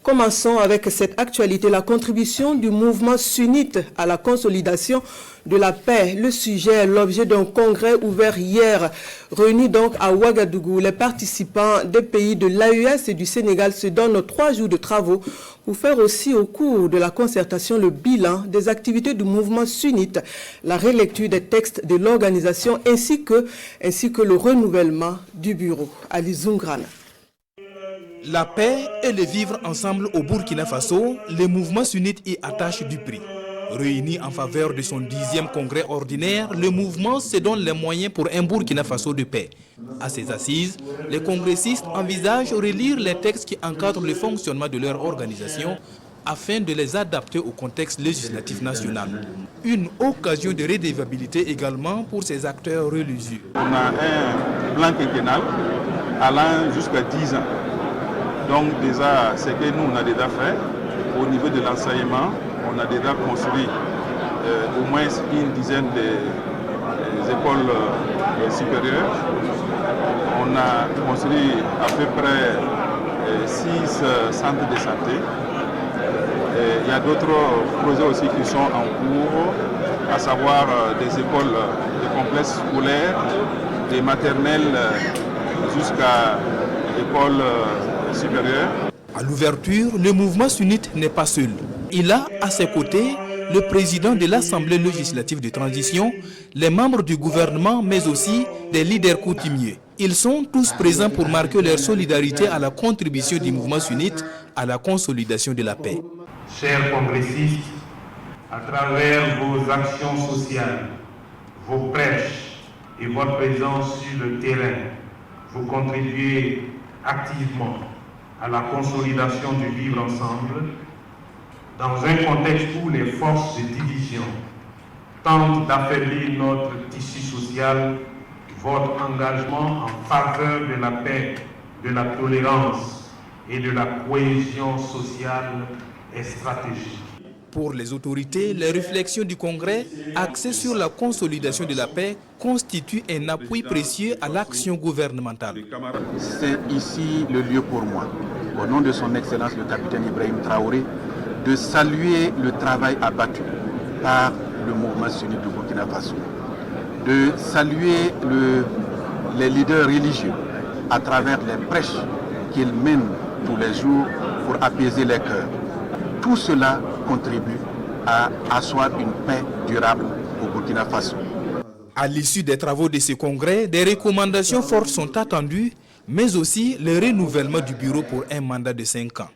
Commençons avec cette actualité, la contribution du mouvement sunnite à la consolidation de la paix. Le sujet est l'objet d'un congrès ouvert hier, réuni donc à Ouagadougou. Les participants des pays de l'AES et du Sénégal se donnent 3 jours de travaux pour faire aussi au cours de la concertation le bilan des activités du mouvement sunnite, la relecture des textes de l'organisation ainsi que le renouvellement du bureau. Ali Zungrana. La paix et le vivre ensemble au Burkina Faso, le mouvement sunnite y attache du prix. Réuni en faveur de son 10e congrès ordinaire, le mouvement se donne les moyens pour un Burkina Faso de paix. À ses assises, les congressistes envisagent de relire les textes qui encadrent le fonctionnement de leur organisation afin de les adapter au contexte législatif national. Une occasion de redevabilité également pour ces acteurs religieux. On a un plan quinquennal allant jusqu'à 10 ans. Donc déjà, ce que nous on a déjà fait, au niveau de l'enseignement, on a déjà construit au moins une dizaine d'écoles supérieures. On a construit à peu près 6 centres de santé. Il y a d'autres projets aussi qui sont en cours, à savoir des écoles, des complexes scolaires, des maternelles jusqu'à l'école supérieure. À l'ouverture, le mouvement sunnite n'est pas seul. Il a à ses côtés le président de l'Assemblée législative de transition, les membres du gouvernement, mais aussi des leaders coutumiers. Ils sont tous présents pour marquer leur solidarité à la contribution du mouvement sunnite à la consolidation de la paix. Chers congressistes, à travers vos actions sociales, vos prêches et votre présence sur le terrain, vous contribuez activement à la consolidation du vivre ensemble dans un contexte où les forces de division tentent d'affaiblir notre tissu social. Votre engagement en faveur de la paix, de la tolérance et de la cohésion sociale est stratégique. Pour les autorités, les réflexions du Congrès axées sur la consolidation de la paix constituent un appui précieux à l'action gouvernementale. C'est ici le lieu pour moi, au nom de son Excellence le capitaine Ibrahim Traoré, de saluer le travail abattu par le mouvement sunnite du Burkina Faso, de saluer les leaders religieux à travers les prêches qu'ils mènent tous les jours pour apaiser les cœurs. Tout cela contribue à asseoir une paix durable au Burkina Faso. À l'issue des travaux de ce congrès, des recommandations fortes sont attendues, mais aussi le renouvellement du bureau pour un mandat de 5 ans.